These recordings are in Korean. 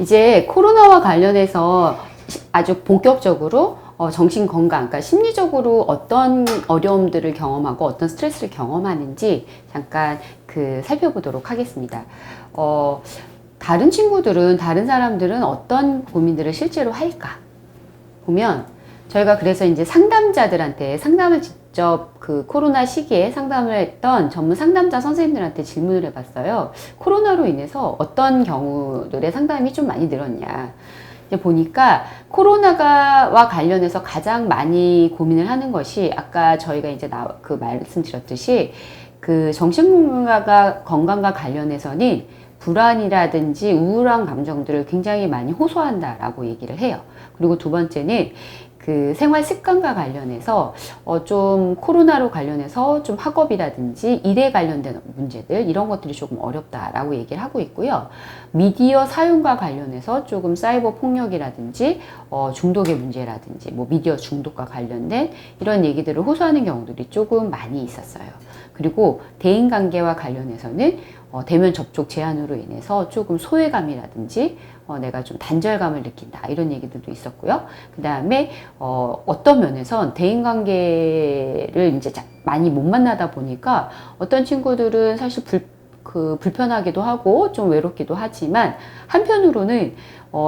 이제 코로나와 관련해서 아주 본격적으로 정신 건강, 그러니까 심리적으로 어떤 어려움들을 경험하고 어떤 스트레스를 경험하는지 잠깐 살펴보도록 하겠습니다. 다른 친구들은, 다른 사람들은 어떤 고민들을 실제로 할까? 보면 저희가 그래서 이제 상담자들한테 상담을 직접 코로나 시기에 상담을 했던 전문 상담자 선생님들한테 질문을 해봤어요. 코로나로 인해서 어떤 경우들의 상담이 좀 많이 늘었냐. 보니까 코로나와 관련해서 가장 많이 고민을 하는 것이 아까 저희가 이제 말씀드렸듯이 정신건강과 관련해서는 불안이라든지 우울한 감정들을 굉장히 많이 호소한다라고 얘기를 해요. 그리고 두 번째는 생활 습관과 관련해서 좀 코로나로 관련해서 좀 학업이라든지 일에 관련된 문제들 이런 것들이 조금 어렵다라고 얘기를 하고 있고요. 미디어 사용과 관련해서 조금 사이버 폭력이라든지 중독의 문제라든지 뭐 미디어 중독과 관련된 이런 얘기들을 호소하는 경우들이 조금 많이 있었어요. 그리고 대인관계와 관련해서는 대면 접촉 제한으로 인해서 조금 소외감이라든지 내가 좀 단절감을 느낀다 이런 얘기들도 있었고요. 그 다음에 어떤 면에선 대인관계를 이제 많이 못 만나다 보니까 어떤 친구들은 사실 불편하기도 하고 좀 외롭기도 하지만 한편으로는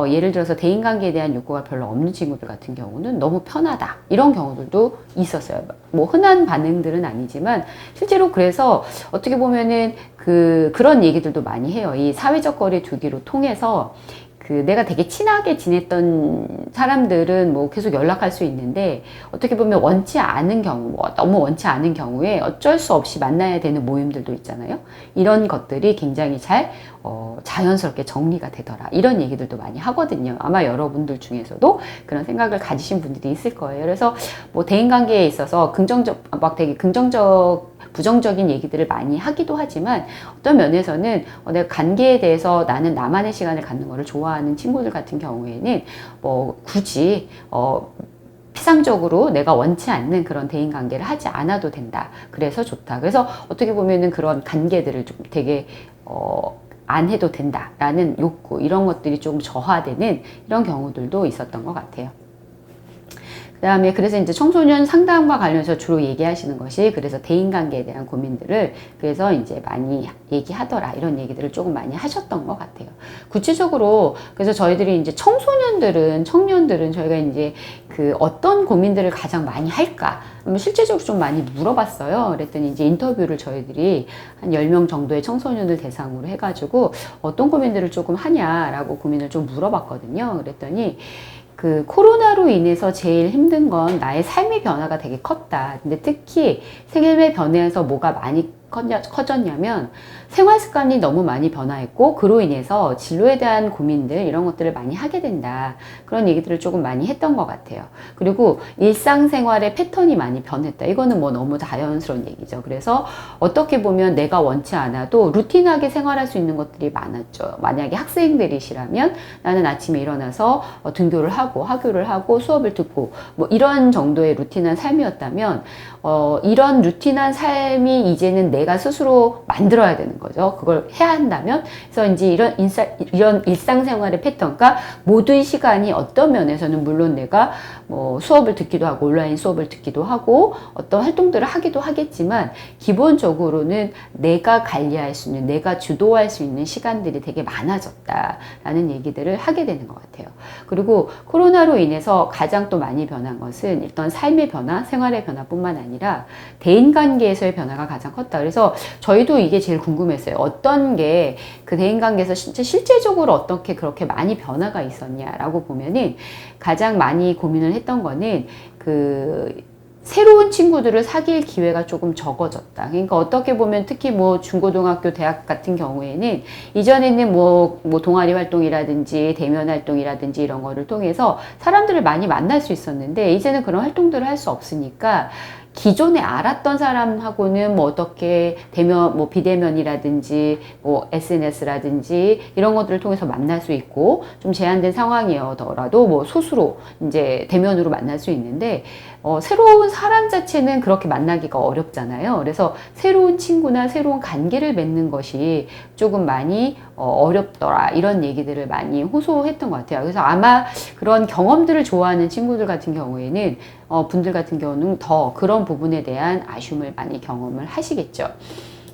예를 들어서 대인관계에 대한 욕구가 별로 없는 친구들 같은 경우는 너무 편하다 이런 경우들도 있었어요. 뭐 흔한 반응들은 아니지만 실제로 그래서 어떻게 보면은 그런 얘기들도 많이 해요. 이 사회적 거리 두기로 통해서 내가 되게 친하게 지냈던 사람들은 뭐 계속 연락할 수 있는데 어떻게 보면 원치 않은 경우, 너무 원치 않은 경우에 어쩔 수 없이 만나야 되는 모임들도 있잖아요. 이런 것들이 굉장히 자연스럽게 정리가 되더라. 이런 얘기들도 많이 하거든요. 아마 여러분들 중에서도 그런 생각을 가지신 분들이 있을 거예요. 그래서 뭐 대인관계에 있어서 되게 부정적인 얘기들을 많이 하기도 하지만 어떤 면에서는 내가 관계에 대해서 나는 나만의 시간을 갖는 거를 좋아하는 친구들 같은 경우에는 뭐 굳이 피상적으로 내가 원치 않는 그런 대인관계를 하지 않아도 된다. 그래서 좋다. 그래서 어떻게 보면은 그런 관계들을 좀 되게 안 해도 된다라는 욕구 이런 것들이 좀 저하되는 이런 경우들도 있었던 것 같아요. 그 다음에 그래서 이제 청소년 상담과 관련해서 주로 얘기하시는 것이 그래서 대인관계에 대한 고민들을 그래서 이제 많이 얘기하더라 이런 얘기들을 조금 많이 하셨던 것 같아요. 구체적으로 그래서 저희들이 이제 청년들은 저희가 이제 어떤 고민들을 가장 많이 할까 실제적으로 좀 많이 물어봤어요. 그랬더니 이제 인터뷰를 저희들이 한 10명 정도의 청소년들 대상으로 해가지고 어떤 고민들을 조금 하냐라고 고민을 좀 물어봤거든요. 그랬더니 코로나로 인해서 제일 힘든 건 나의 삶의 변화가 되게 컸다. 근데 특히 생활의 변화에서 뭐가 많이 커졌냐면 생활 습관이 너무 많이 변화했고 그로 인해서 진로에 대한 고민들 이런 것들을 많이 하게 된다. 그런 얘기들을 조금 많이 했던 것 같아요. 그리고 일상생활의 패턴이 많이 변했다. 이거는 뭐 너무 자연스러운 얘기죠. 그래서 어떻게 보면 내가 원치 않아도 루틴하게 생활할 수 있는 것들이 많았죠. 만약에 학생들이시라면 나는 아침에 일어나서 등교를 하고 학교를 하고 수업을 듣고 뭐 이런 정도의 루틴한 삶이었다면 이런 루틴한 삶이 이제는 내가 스스로 만들어야 되는 거죠. 그걸 해야 한다면 그래서 이제 이런 일상생활의 패턴과 모든 시간이 어떤 면에서는 물론 내가 뭐 수업을 듣기도 하고 온라인 수업을 듣기도 하고 어떤 활동들을 하기도 하겠지만 기본적으로는 내가 관리할 수 있는 내가 주도할 수 있는 시간들이 되게 많아졌다라는 얘기들을 하게 되는 것 같아요. 그리고 코로나로 인해서 가장 또 많이 변한 것은 일단 삶의 변화, 생활의 변화뿐만 아니라 대인관계에서의 변화가 가장 컸다. 그래서 저희도 이게 제일 궁금했어요. 어떤 게 대인관계에서 실제적으로 어떻게 그렇게 많이 변화가 있었냐라고 보면은 가장 많이 고민을 했던 거는 새로운 친구들을 사귈 기회가 조금 적어졌다. 그러니까 어떻게 보면 특히 뭐 중고등학교, 대학 같은 경우에는 이전에는 뭐 동아리 활동이라든지 대면 활동이라든지 이런 거를 통해서 사람들을 많이 만날 수 있었는데 이제는 그런 활동들을 할 수 없으니까 기존에 알았던 사람하고는 뭐 어떻게 비대면이라든지 뭐 SNS라든지 이런 것들을 통해서 만날 수 있고 좀 제한된 상황이더라도 뭐 소수로 이제 대면으로 만날 수 있는데 새로운 사람 자체는 그렇게 만나기가 어렵잖아요. 그래서 새로운 친구나 새로운 관계를 맺는 것이 조금 많이 어렵더라 이런 얘기들을 많이 호소했던 것 같아요. 그래서 아마 그런 경험들을 좋아하는 친구들 같은 경우에는 분들 같은 경우는 더 그런 부분에 대한 아쉬움을 많이 경험을 하시겠죠.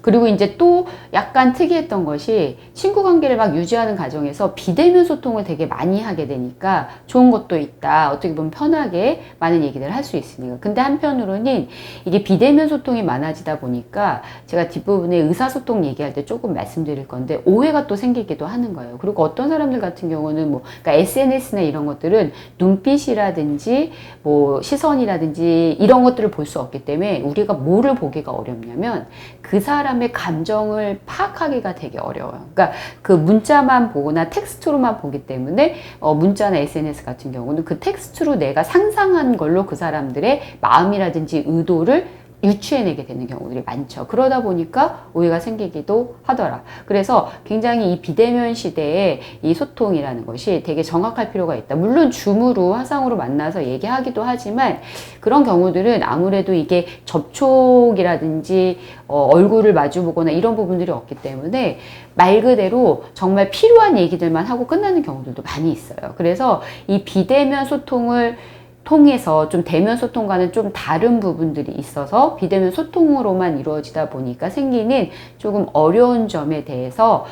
그리고 이제 또 약간 특이했던 것이 친구 관계를 막 유지하는 과정에서 비대면 소통을 되게 많이 하게 되니까 좋은 것도 있다. 어떻게 보면 편하게 많은 얘기를 할 수 있으니까. 근데 한편으로는 이게 비대면 소통이 많아지다 보니까 제가 뒷부분에 의사소통 얘기할 때 조금 말씀드릴 건데 오해가 또 생기기도 하는 거예요. 그리고 어떤 사람들 같은 경우는 뭐 그러니까 SNS나 이런 것들은 눈빛이라든지 뭐 시선이라든지 이런 것들을 볼 수 없기 때문에 우리가 뭐를 보기가 어렵냐면 그 사람의 감정을 파악하기가 되게 어려워요. 그러니까 그 문자만 보거나 텍스트로만 보기 때문에 문자나 SNS 같은 경우는 그 텍스트로 내가 상상한 걸로 그 사람들의 마음이라든지 의도를 유추해내게 되는 경우들이 많죠. 그러다 보니까 오해가 생기기도 하더라. 그래서 굉장히 이 비대면 시대에 이 소통이라는 것이 되게 정확할 필요가 있다. 물론 줌으로 화상으로 만나서 얘기하기도 하지만 그런 경우들은 아무래도 이게 접촉이라든지 얼굴을 마주보거나 이런 부분들이 없기 때문에 말 그대로 정말 필요한 얘기들만 하고 끝나는 경우들도 많이 있어요. 그래서 이 비대면 소통을 통해서 좀 대면 소통과는 좀 다른 부분들이 있어서 비대면 소통으로만 이루어지다 보니까 생기는 조금 어려운 점에 대해서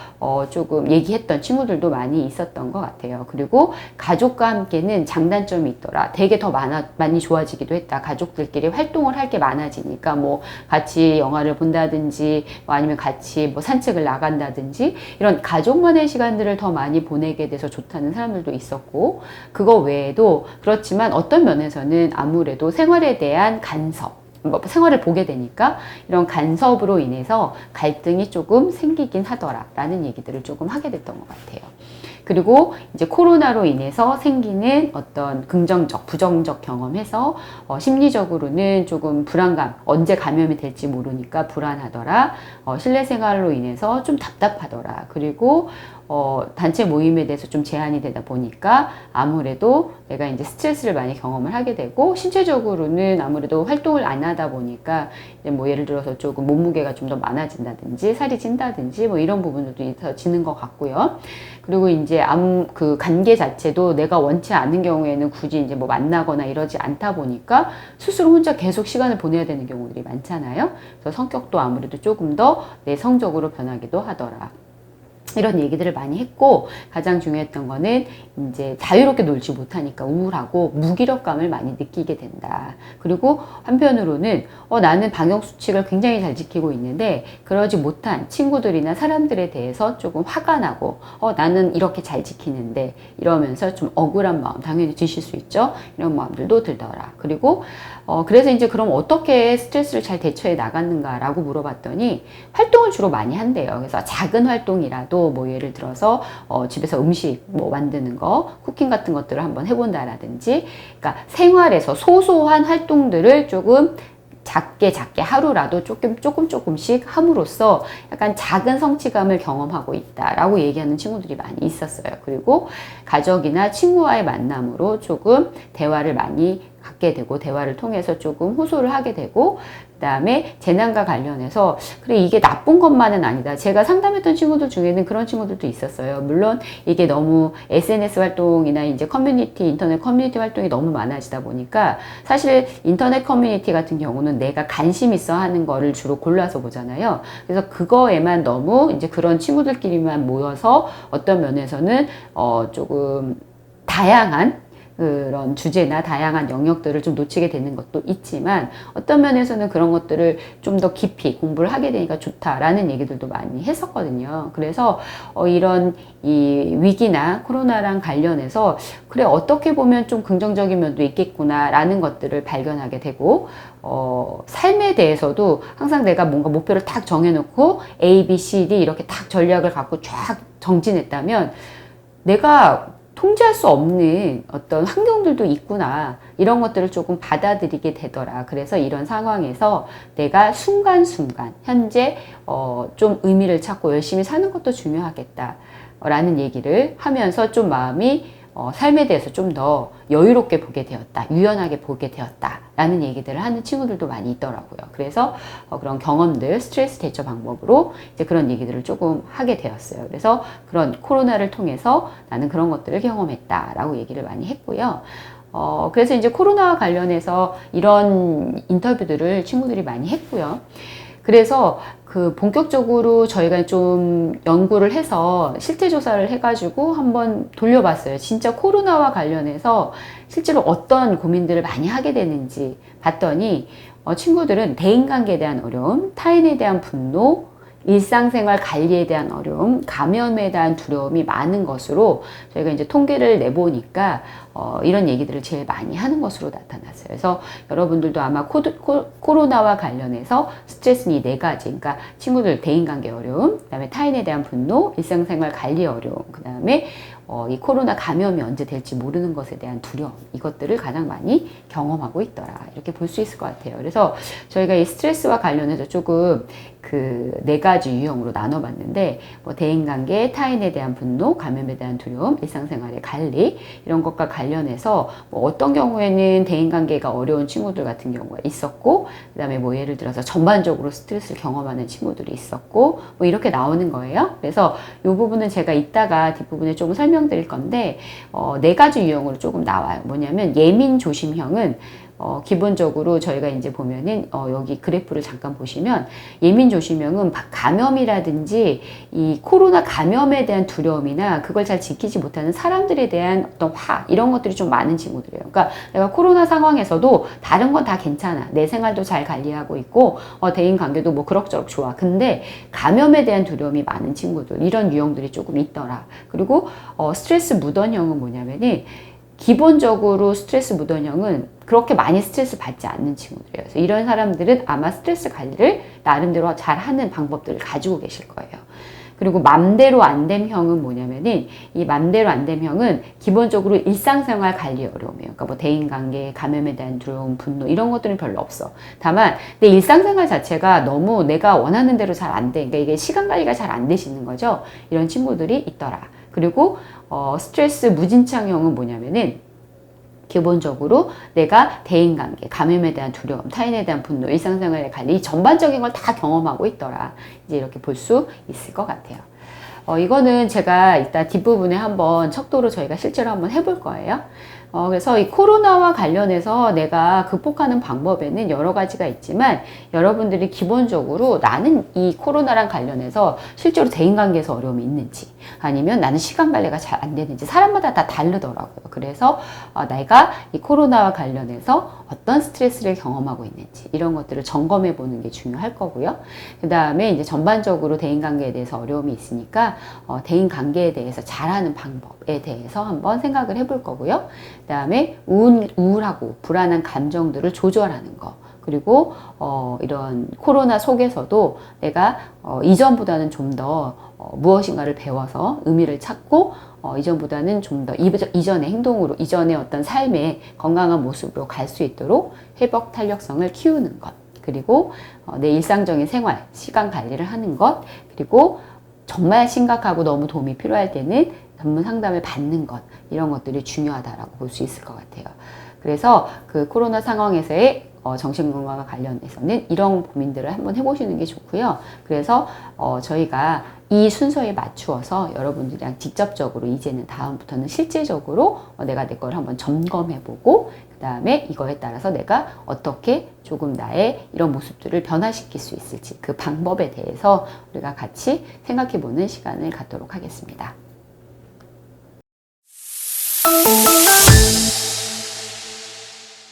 조금 얘기했던 친구들도 많이 있었던 것 같아요. 그리고 가족과 함께는 장단점이 있더라. 되게 더 많이 좋아지기도 했다. 가족들끼리 활동을 할 게 많아지니까 뭐 같이 영화를 본다든지 뭐 아니면 같이 뭐 산책을 나간다든지 이런 가족만의 시간들을 더 많이 보내게 돼서 좋다는 사람들도 있었고 그거 외에도 그렇지만 어떤 면에서는 아무래도 생활에 대한 간섭, 뭐 생활을 보게 되니까 이런 간섭으로 인해서 갈등이 조금 생기긴 하더라라는 얘기들을 조금 하게 됐던 것 같아요. 그리고 이제 코로나로 인해서 생기는 어떤 긍정적, 부정적 경험해서 심리적으로는 조금 불안감, 언제 감염이 될지 모르니까 불안하더라. 실내 생활로 인해서 좀 답답하더라. 그리고 단체 모임에 대해서 좀 제한이 되다 보니까 아무래도 내가 이제 스트레스를 많이 경험을 하게 되고 신체적으로는 아무래도 활동을 안 하다 보니까 이제 뭐 예를 들어서 조금 몸무게가 좀 더 많아진다든지 살이 찐다든지 뭐 이런 부분들도 있어지는 것 같고요. 그리고 이제 그 관계 자체도 내가 원치 않은 경우에는 굳이 이제 뭐 만나거나 이러지 않다 보니까 스스로 혼자 계속 시간을 보내야 되는 경우들이 많잖아요. 그래서 성격도 아무래도 조금 더 내성적으로 변하기도 하더라. 이런 얘기들을 많이 했고 가장 중요했던 거는 이제 자유롭게 놀지 못하니까 우울하고 무기력감을 많이 느끼게 된다. 그리고 한편으로는 나는 방역 수칙을 굉장히 잘 지키고 있는데 그러지 못한 친구들이나 사람들에 대해서 조금 화가 나고 나는 이렇게 잘 지키는데 이러면서 좀 억울한 마음 당연히 드실 수 있죠. 이런 마음들도 들더라. 그리고 그래서 이제 그럼 어떻게 스트레스를 잘 대처해 나갔는가라고 물어봤더니 활동을 주로 많이 한대요. 그래서 작은 활동이라도 뭐 예를 들어서 집에서 음식 뭐 만드는 거, 쿠킹 같은 것들을 한번 해본다라든지, 그러니까 생활에서 소소한 활동들을 조금 작게 하루라도 조금씩 함으로써 약간 작은 성취감을 경험하고 있다라고 얘기하는 친구들이 많이 있었어요. 그리고 가족이나 친구와의 만남으로 조금 대화를 많이 갖게 되고 대화를 통해서 조금 호소를 하게 되고 그 다음에 재난과 관련해서 그래 이게 나쁜 것만은 아니다. 제가 상담했던 친구들 중에는 그런 친구들도 있었어요. 물론 이게 너무 SNS 활동이나 이제 인터넷 커뮤니티 활동이 너무 많아지다 보니까 사실 인터넷 커뮤니티 같은 경우는 내가 관심 있어 하는 거를 주로 골라서 보잖아요. 그래서 그거에만 너무 이제 그런 친구들끼리만 모여서 어떤 면에서는 조금 다양한 그런 주제나 다양한 영역들을 좀 놓치게 되는 것도 있지만 어떤 면에서는 그런 것들을 좀 더 깊이 공부를 하게 되니까 좋다라는 얘기들도 많이 했었거든요. 그래서 이런 이 위기나 코로나랑 관련해서 그래 어떻게 보면 좀 긍정적인 면도 있겠구나라는 것들을 발견하게 되고 삶에 대해서도 항상 내가 뭔가 목표를 딱 정해놓고 A, B, C, D 이렇게 딱 전략을 갖고 쫙 정진했다면 내가 통제할 수 없는 어떤 환경들도 있구나. 이런 것들을 조금 받아들이게 되더라. 그래서 이런 상황에서 내가 순간순간 현재 좀 의미를 찾고 열심히 사는 것도 중요하겠다. 라는 얘기를 하면서 좀 마음이 삶에 대해서 좀 더 여유롭게 보게 되었다, 유연하게 보게 되었다 라는 얘기들을 하는 친구들도 많이 있더라고요. 그래서 그런 경험들, 스트레스 대처 방법으로 이제 그런 얘기들을 조금 하게 되었어요. 그래서 그런 코로나를 통해서 나는 그런 것들을 경험했다 라고 얘기를 많이 했고요. 그래서 이제 코로나와 관련해서 이런 인터뷰들을 친구들이 많이 했고요. 그래서 그 본격적으로 저희가 좀 연구를 해서 실태 조사를 해가지고 한번 돌려봤어요. 진짜 코로나와 관련해서 실제로 어떤 고민들을 많이 하게 되는지 봤더니 친구들은 대인관계에 대한 어려움, 타인에 대한 분노, 일상생활 관리에 대한 어려움, 감염에 대한 두려움이 많은 것으로 저희가 이제 통계를 내보니까 이런 얘기들을 제일 많이 하는 것으로 나타났어요. 그래서 여러분들도 아마 코로나와 관련해서 스트레스는 이 네 가지, 그러니까 친구들 대인관계 어려움, 그다음에 타인에 대한 분노, 일상생활 관리 어려움, 그다음에 이 코로나 감염이 언제 될지 모르는 것에 대한 두려움, 이것들을 가장 많이 경험하고 있더라, 이렇게 볼 수 있을 것 같아요. 그래서 저희가 이 스트레스와 관련해서 조금 그 네 가지 유형으로 나눠봤는데, 뭐 대인관계, 타인에 대한 분노, 감염에 대한 두려움, 일상생활의 관리, 이런 것과 관련해서 뭐 어떤 경우에는 대인관계가 어려운 친구들 같은 경우가 있었고, 그 다음에 뭐 예를 들어서 전반적으로 스트레스를 경험하는 친구들이 있었고, 뭐 이렇게 나오는 거예요. 그래서 이 부분은 제가 이따가 뒷부분에 조금 설명드릴 건데, 네 가지 유형으로 조금 나와요. 뭐냐면 예민 조심형은 기본적으로 저희가 이제 보면은 여기 그래프를 잠깐 보시면 예민 조심형은 감염이라든지 이 코로나 감염에 대한 두려움이나 그걸 잘 지키지 못하는 사람들에 대한 어떤 이런 것들이 좀 많은 친구들이에요. 그러니까 내가 코로나 상황에서도 다른 건 다 괜찮아, 내 생활도 잘 관리하고 있고 대인 관계도 뭐 그럭저럭 좋아. 근데 감염에 대한 두려움이 많은 친구들, 이런 유형들이 조금 있더라. 그리고 스트레스 무던형은 뭐냐면은 기본적으로 스트레스 무던형은 그렇게 많이 스트레스 받지 않는 친구들이에요. 그래서 이런 사람들은 아마 스트레스 관리를 나름대로 잘 하는 방법들을 가지고 계실 거예요. 그리고 맘대로 안 됨 형은 뭐냐면은, 이 맘대로 안 됨 형은 기본적으로 일상생활 관리 어려움이에요. 그러니까 뭐 대인관계, 감염에 대한 두려움, 분노, 이런 것들은 별로 없어. 다만 내 일상생활 자체가 너무 내가 원하는 대로 잘 안 돼. 그러니까 이게 시간 관리가 잘 안 되시는 거죠. 이런 친구들이 있더라. 그리고 스트레스 무진창형은 뭐냐면은, 기본적으로 내가 대인관계, 감염에 대한 두려움, 타인에 대한 분노, 일상생활의 관리, 이 전반적인 걸 다 경험하고 있더라. 이제 이렇게 볼 수 있을 것 같아요. 이거는 제가 이따 뒷부분에 한번 척도로 저희가 실제로 한번 해볼 거예요. 그래서 이 코로나와 관련해서 내가 극복하는 방법에는 여러 가지가 있지만, 여러분들이 기본적으로 나는 이 코로나랑 관련해서 실제로 대인관계에서 어려움이 있는지, 아니면 나는 시간 관리가 잘 안 되는지, 사람마다 다 다르더라고요. 그래서 내가 이 코로나와 관련해서 어떤 스트레스를 경험하고 있는지, 이런 것들을 점검해 보는 게 중요할 거고요. 그 다음에 이제 전반적으로 대인관계에 대해서 어려움이 있으니까 대인관계에 대해서 잘하는 방법에 대해서 한번 생각을 해볼 거고요. 그 다음에 우울하고 불안한 감정들을 조절하는 거, 그리고 이런 코로나 속에서도 내가 이전보다는 좀 더 무엇인가를 배워서 의미를 찾고 이전보다는 좀 더 이전의 행동으로, 이전의 어떤 삶의 건강한 모습으로 갈 수 있도록 회복 탄력성을 키우는 것, 그리고 내 일상적인 생활, 시간 관리를 하는 것, 그리고 정말 심각하고 너무 도움이 필요할 때는 전문 상담을 받는 것, 이런 것들이 중요하다라고 볼 수 있을 것 같아요. 그래서 그 코로나 상황에서의 정신건강과 관련해서는 이런 고민들을 한번 해보시는 게 좋고요. 그래서 저희가 이 순서에 맞추어서 여러분들이랑 직접적으로 이제는 다음부터는 실제적으로 내가 내 걸 한번 점검해보고, 그 다음에 이거에 따라서 내가 어떻게 조금 나의 이런 모습들을 변화시킬 수 있을지, 그 방법에 대해서 우리가 같이 생각해보는 시간을 갖도록 하겠습니다.